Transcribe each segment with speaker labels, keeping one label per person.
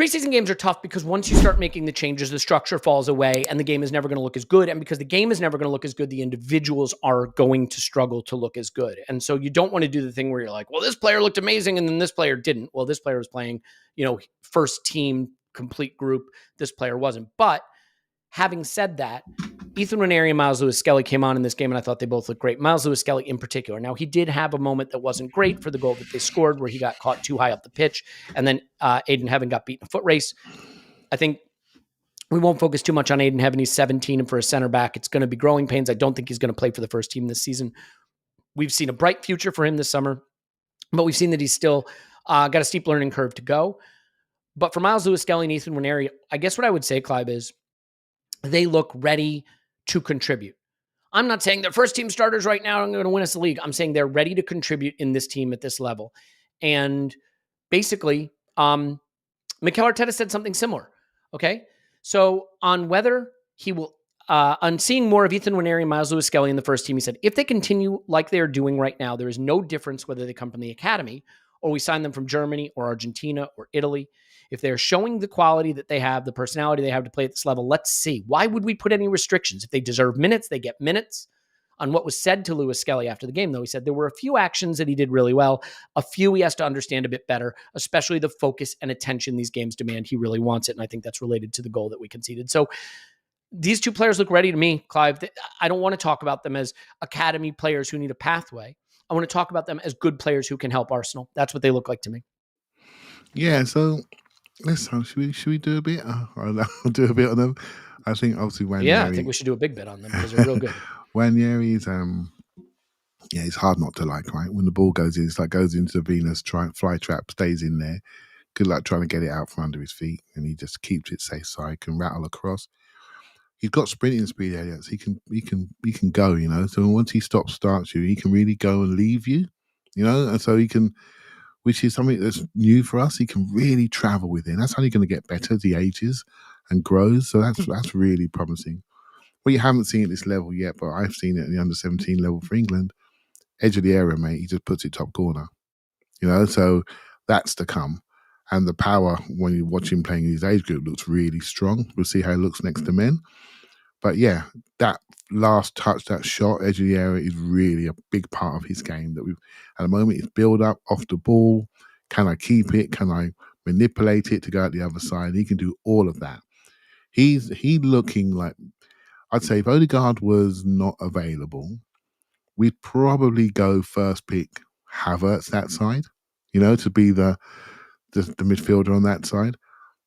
Speaker 1: preseason games are tough because once you start making the changes, the structure falls away and the game is never going to look as good. And because the game is never going to look as good, the individuals are going to struggle to look as good. And so you don't want to do the thing where you're like, well, this player looked amazing and then this player didn't. Well, this player was playing, first team complete group. This player wasn't. But having said that, Ethan Nwaneri and Myles-Lewis-Skelly came on in this game, and I thought they both looked great. Myles-Lewis-Skelly in particular. Now, he did have a moment that wasn't great for the goal that they scored, where he got caught too high up the pitch, and then Aiden Heaven got beat in a foot race. I think we won't focus too much on Aiden Heaven. He's 17, and for a center back, it's going to be growing pains. I don't think he's going to play for the first team this season. We've seen a bright future for him this summer, but we've seen that he's still got a steep learning curve to go. But for Myles-Lewis-Skelly and Ethan Nwaneri, I guess what I would say, Clive, is they look ready to contribute. I'm not saying they're first team starters right now and going to win us the league. I'm saying they're ready to contribute in this team at this level. And basically, Mikel Arteta said something similar. Okay. So on whether he will, on seeing more of Ethan Nwaneri and Myles-Lewis-Skelly in the first team, he said, if they continue like they're doing right now, there is no difference whether they come from the academy or we sign them from Germany or Argentina or Italy. If they're showing the quality that they have, the personality they have to play at this level, let's see. Why would we put any restrictions? If they deserve minutes, they get minutes. On what was said to Lewis-Skelly after the game, though, he said there were a few actions that he did really well. A few he has to understand a bit better, especially the focus and attention these games demand. He really wants it, and I think that's related to the goal that we conceded. So these two players look ready to me, Clive. I don't want to talk about them as academy players who need a pathway. I want to talk about them as good players who can help Arsenal. That's what they look like to me.
Speaker 2: Yeah, so should we do a bit? I'll do a bit on them. I think obviously Nwaneri.
Speaker 1: Yeah, I think we should do a big bit on them because they're real good.
Speaker 2: Nwaneri's it's hard not to like, right? When the ball goes in, it's like goes into the Venus fly trap, stays in there. Good luck trying to get it out from under his feet, and he just keeps it safe so he can rattle across. He's got sprinting speed, Elliot. So he can go, So once he starts you, he can really go and leave you, and so he can, which is something that's new for us. He can really travel with it. That's only going to get better as he ages and grows. So that's really promising. Well, you haven't seen it at this level yet, but I've seen it at the under-17 level for England. Edge of the area, mate. He just puts it top corner. So that's to come. And the power, when you watch him playing in his age group, looks really strong. We'll see how it looks next to men. But yeah, that last touch, that shot, edge of the area is really a big part of his game. That at the moment, it's build up off the ball. Can I keep it? Can I manipulate it to go out the other side? He can do all of that. He's looking like, I'd say if Odegaard was not available, we'd probably go first pick Havertz that side, to be the midfielder on that side.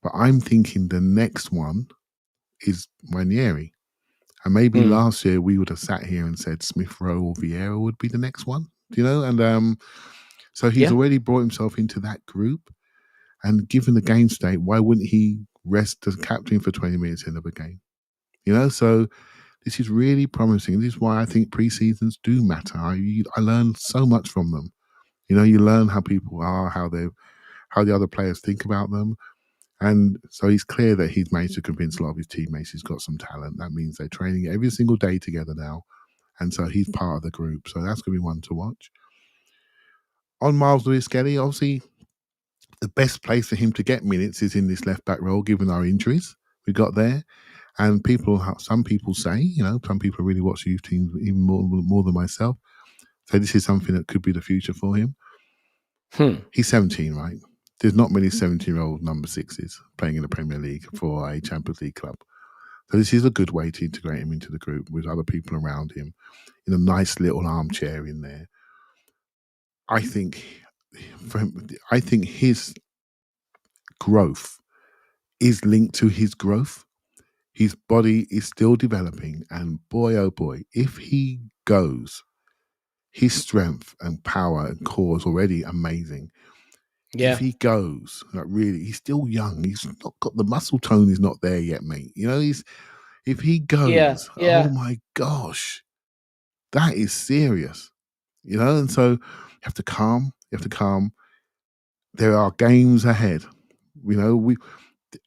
Speaker 2: But I'm thinking the next one is Nwaneri. And maybe last year we would have sat here and said Smith Rowe or Vieira would be the next one, And so he's already brought himself into that group. And given the game state, why wouldn't he rest the captain for 20 minutes in of a game? So this is really promising. This is why I think pre-seasons do matter. I learn so much from them. You learn how people are, how the other players think about them. And so he's clear that he's managed to convince a lot of his teammates he's got some talent. That means they're training every single day together now. And so he's part of the group. So that's going to be one to watch. On Myles-Lewis-Skelly, obviously, the best place for him to get minutes is in this left-back role, given our injuries we got there. And some people say, some people really watch youth teams even more than myself. So this is something that could be the future for him. He's 17, right? There's not many 17-year-old number sixes playing in the Premier League for a Champions League club. So this is a good way to integrate him into the group with other people around him in a nice little armchair in there. I think his growth is linked to his growth. His body is still developing, and boy, oh boy, if he goes, his strength and power and core is already amazing. Yeah. If he goes, really, he's still young. He's not got the muscle tone is not there yet, mate. If he goes, oh my gosh, that is serious. And so you have to calm. There are games ahead.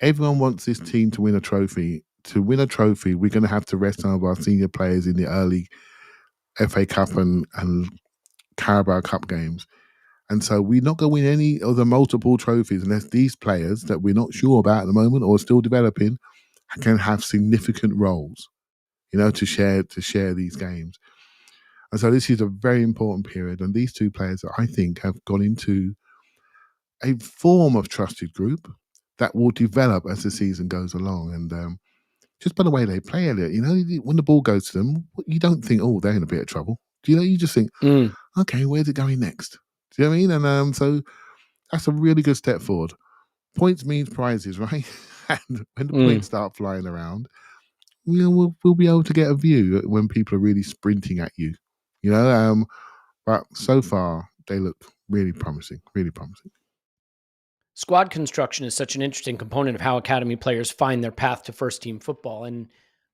Speaker 2: Everyone wants this team to win a trophy. To win a trophy, we're going to have to rest some of our senior players in the early FA Cup and Carabao Cup games. And so we're not going to win any of the multiple trophies unless these players that we're not sure about at the moment or still developing can have significant roles, to share these games. And so this is a very important period. And these two players, I think, have gone into a form of trusted group that will develop as the season goes along. And just by the way they play it, when the ball goes to them, you don't think, oh, they're in a bit of trouble. You just think, okay, where's it going next? Do you know what I mean? And so that's a really good step forward. Points means prizes, right? And when the points start flying around, we'll be able to get a view when people are really sprinting at you. But so far they look really promising, really promising.
Speaker 1: Squad construction is such an interesting component of how academy players find their path to first team football. And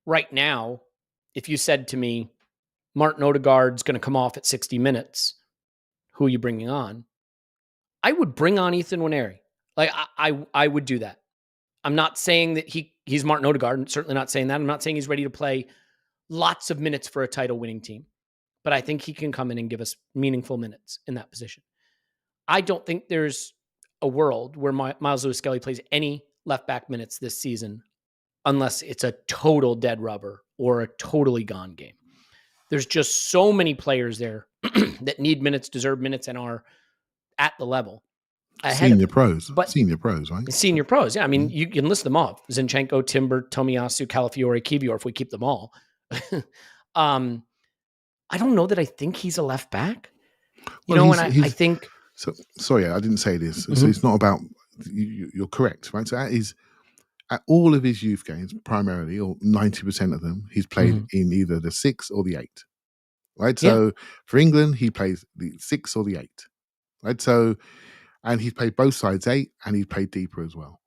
Speaker 1: right now, if you said to me, Martin Odegaard's going to come off at 60 minutes, who are you bringing on? I would bring on Ethan Nwaneri. Like I would do that. I'm not saying that he's Martin Odegaard. I'm certainly not saying that. I'm not saying he's ready to play lots of minutes for a title winning team, but I think he can come in and give us meaningful minutes in that position. I don't think there's a world where Myles-Lewis-Skelly plays any left back minutes this season unless it's a total dead rubber or a totally gone game. There's just so many players there that need minutes, deserve minutes, and are at the level.
Speaker 2: Senior pros, right?
Speaker 1: Senior pros, yeah. I mean, you can list them off. Zinchenko, Timber, Tomiyasu, Calafiore, Kivior, if we keep them all. I don't know that I think he's a left back. I think...
Speaker 2: So, sorry, I didn't say this. So it's not about... You're correct, right? So that is... At all of his youth games, primarily, or 90% of them, he's played in either the 6 or the 8. Right? So for England, he plays the 6 or the 8. Right? So... And he's played both sides 8, and he's played deeper as well.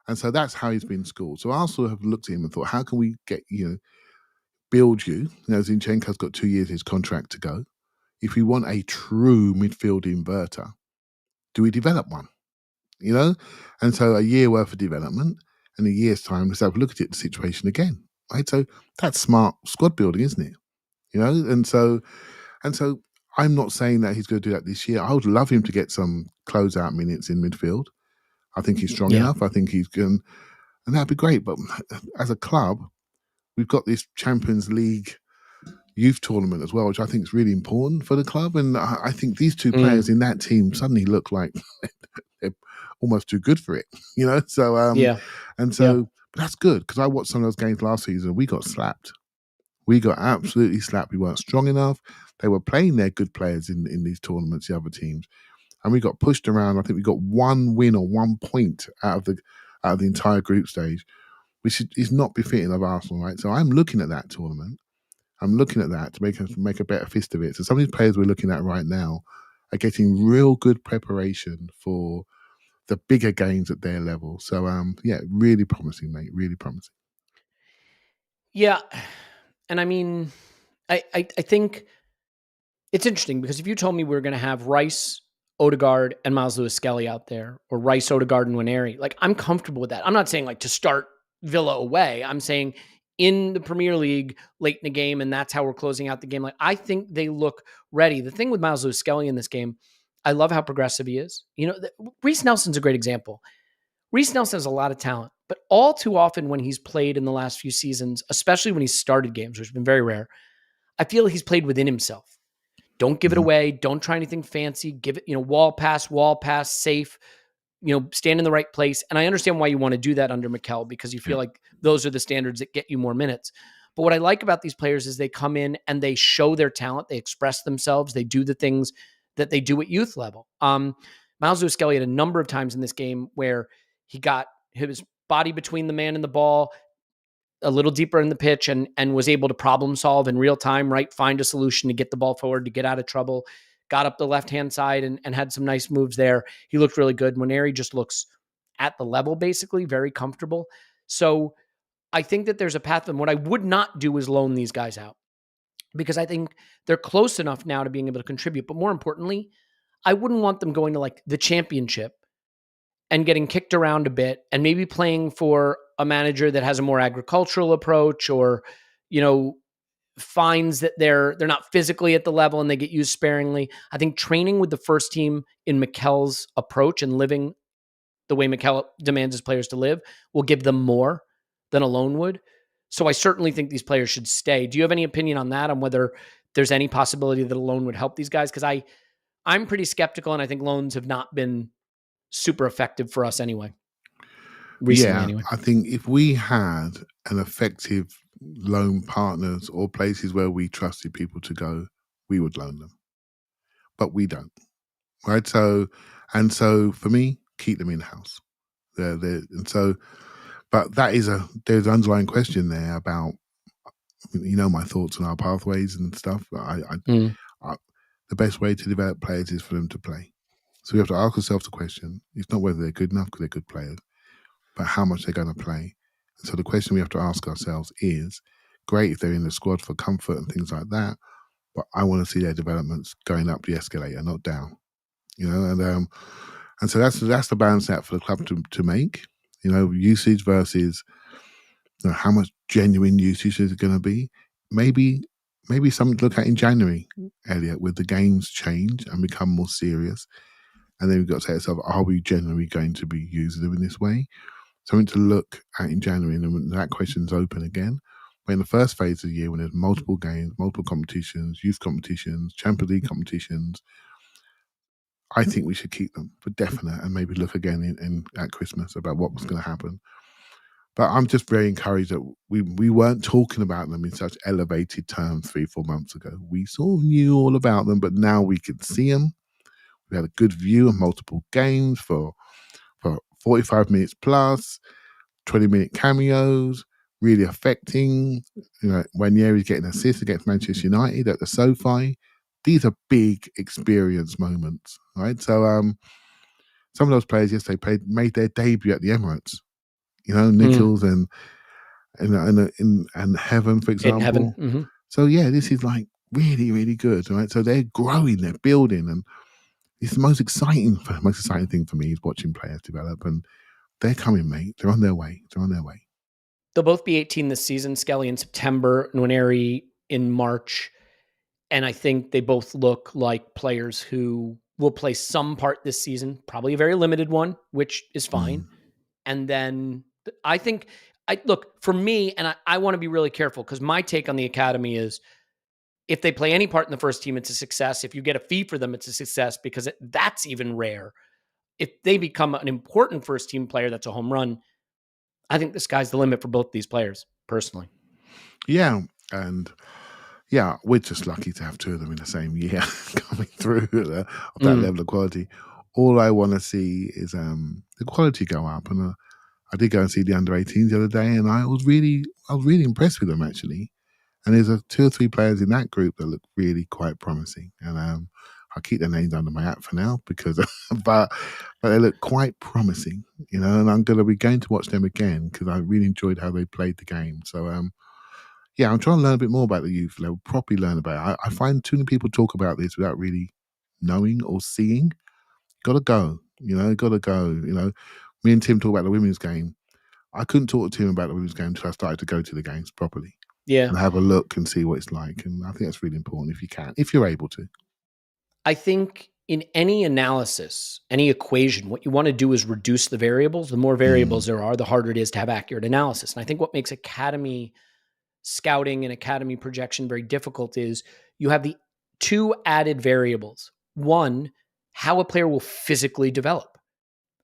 Speaker 2: And so that's how he's been schooled. So Arsenal have looked at him and thought, how can we get, build you? Zinchenko's got 2 years his contract to go. If we want a true midfield inverter, do we develop one? And so a year worth of development, and a year's time, let's have a look at the situation again. Right? So that's smart squad building, isn't it? And so I'm not saying that he's going to do that this year. I would love him to get some closeout minutes in midfield. I think he's strong enough. I think he's going, and that'd be great. But as a club, we've got this Champions League youth tournament as well, which I think is really important for the club. And I think these two players in that team suddenly look like they're almost too good for it, So, but that's good, because I watched some of those games last season. We got slapped. We got absolutely slapped. We weren't strong enough. They were playing their good players in these tournaments, the other teams, and we got pushed around. I think we got 1 win or 1 point out of the entire group stage, which is not befitting of Arsenal, right? So I'm looking at that tournament. I'm looking at that to make a better fist of it. So some of these players we're looking at right now are getting real good preparation for the bigger games at their level. So really promising, mate. Really promising.
Speaker 1: Yeah, and I mean, I think it's interesting, because if you told me we were going to have Rice, Odegaard, and Myles-Lewis-Skelly out there, or Rice, Odegaard, and Nwaneri, like, I'm comfortable with that. I'm not saying like to start Villa away. I'm saying in the Premier League late in the game, and that's how we're closing out the game. Like, I think they look ready. The thing with Myles-Lewis-Skelly in this game, I love how progressive he is. Reece Nelson's a great example. Reece Nelson has a lot of talent, but all too often when he's played in the last few seasons, especially when he's started games, which has been very rare, I feel he's played within himself. Don't give it away. Don't try anything fancy. Give it, wall pass, safe, stand in the right place. And I understand why you want to do that under Mikel, because you feel like those are the standards that get you more minutes. But what I like about these players is they come in and they show their talent. They express themselves. They do the things that they do at youth level. Myles-Lewis-Skelly had a number of times in this game where he got his body between the man and the ball, a little deeper in the pitch, and was able to problem solve in real time, right? Find a solution to get the ball forward, to get out of trouble, got up the left-hand side and had some nice moves there. He looked really good. Nwaneri just looks at the level, basically, very comfortable. So I think that there's a path. And what I would not do is loan these guys out, because I think they're close enough now to being able to contribute. But more importantly, I wouldn't want them going to like the championship and getting kicked around a bit and maybe playing for a manager that has a more agricultural approach, or, finds that they're not physically at the level and they get used sparingly. I think training with the first team in Mikel's approach and living the way Mikel demands his players to live will give them more than a loan would. So I certainly think these players should stay. Do you have any opinion on that, on whether there's any possibility that a loan would help these guys? Because I'm pretty skeptical, and I think loans have not been super effective for us anyway. Recently, anyway.
Speaker 2: I think if we had an effective loan partners or places where we trusted people to go, we would loan them. But we don't, right? So for me, keep them in-house. But there's an underlying question there about, my thoughts on our pathways and stuff. The best way to develop players is for them to play. So we have to ask ourselves the question, it's not whether they're good enough because they're good players, but how much they're going to play. And so the question we have to ask ourselves is, great if they're in the squad for comfort and things like that, but I want to see their developments going up the escalator, not down. And so that's the balance out for the club to make. Usage versus how much genuine usage is it going to be. Maybe something to look at in January, Elliot, with the games change and become more serious. And then we've got to say to ourselves, are we generally going to be using them in this way? Something to look at in January, and that question's open again. But in the first phase of the year, when there's multiple games, multiple competitions, youth competitions, Champions League competitions, I think we should keep them for definite, and maybe look again at Christmas about what was going to happen. But I'm just very encouraged that we weren't talking about them in such elevated terms 3-4 months ago. We sort of knew all about them, but now we can see them. We had a good view of multiple games for 45 minutes plus, 20-minute cameos, really affecting. Nwaneri's getting assists against Manchester United at the SoFi. These are big experience moments, right? So some of those players yesterday made their debut at the Emirates. Nichols and Heaven, for example.
Speaker 1: Heaven. Mm-hmm.
Speaker 2: So this is like really, really good, right? So they're growing, they're building, and it's the most exciting thing for me is watching players develop, and they're coming, mate. They're on their way.
Speaker 1: They'll both be 18 this season. Skelly in September, Nwaneri in March. And I think they both look like players who will play some part this season, probably a very limited one, which is fine. And then I think, look, for me, and I want to be really careful because my take on the academy is if they play any part in the first team, it's a success. If you get a fee for them, it's a success because that's even rare. If they become an important first team player, that's a home run. I think the sky's the limit for both these players, personally.
Speaker 2: Yeah. And we're just lucky to have two of them in the same year coming through of that level of quality. All I want to see is the quality go up. And I did go and see the under-18s the other day, and I was really impressed with them, actually. And there's 2 or 3 players in that group that look really quite promising. And I'll keep their names under my hat for now because, but they look quite promising, and I'm going to be going to watch them again because I really enjoyed how they played the game. So, I'm trying to learn a bit more about the youth level, properly learn about it. I find too many people talk about this without really knowing or seeing. Got to go, got to go. Me and Tim talk about the women's game. I couldn't talk to Tim about the women's game until I started to go to the games properly.
Speaker 1: Yeah.
Speaker 2: And have a look and see what it's like. And I think that's really important if you're able to.
Speaker 1: I think in any analysis, any equation, what you want to do is reduce the variables. The more variables there are, the harder it is to have accurate analysis. And I think what makes academy scouting and academy projection very difficult is you have the 2 added variables. One, how a player will physically develop.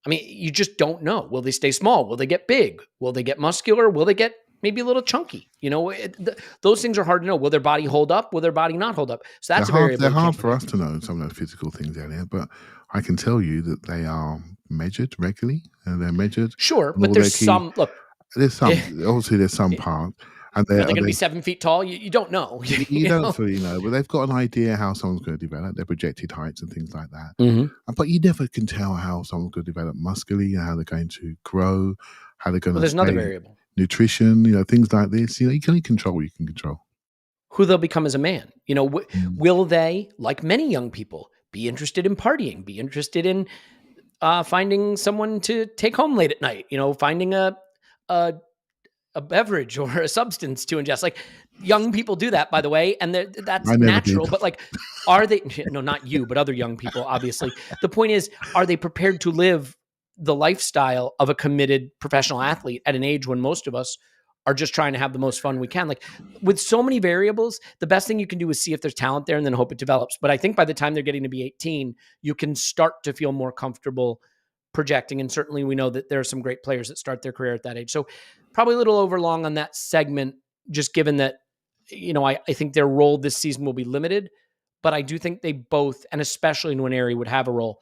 Speaker 1: I mean, you just don't know. Will they stay small? Will they get big? Will they get muscular? Will they get maybe a little chunky? Those things are hard to know. Will their body hold up? Will their body not hold up? So that's a variable.
Speaker 2: They're hard for us to know some of those physical things, Elliot, but I can tell you that they are measured regularly, and they're measured.
Speaker 1: Sure, but there's some. Look,
Speaker 2: there's some. Obviously, there's some part. And
Speaker 1: are they going to be 7 feet tall? You don't know.
Speaker 2: You don't fully know, but they've got an idea how someone's going to develop, their projected heights and things like that. But you never can tell how someone's going to develop muscularly, how they're going to grow, how they're going to.
Speaker 1: There's another variable.
Speaker 2: Nutrition, things like this. You can only control what you can control.
Speaker 1: Who they'll become as a man. Will they, like many young people, be interested in partying? Be interested in finding someone to take home late at night? Finding a a beverage or a substance to ingest. Like young people do that, by the way, and that's
Speaker 2: I never
Speaker 1: natural.
Speaker 2: did.
Speaker 1: But like, are they? No, not you, but other young people. Obviously, the point is, are they prepared to live the lifestyle of a committed professional athlete at an age when most of us are just trying to have the most fun we can? Like with so many variables, the best thing you can do is see if there's talent there and then hope it develops. But I think by the time they're getting to be 18, you can start to feel more comfortable projecting. And certainly we know that there are some great players that start their career at that age. So probably a little overlong on that segment, just given that, I think their role this season will be limited, but I do think they both, and especially Nwaneri, would have a role.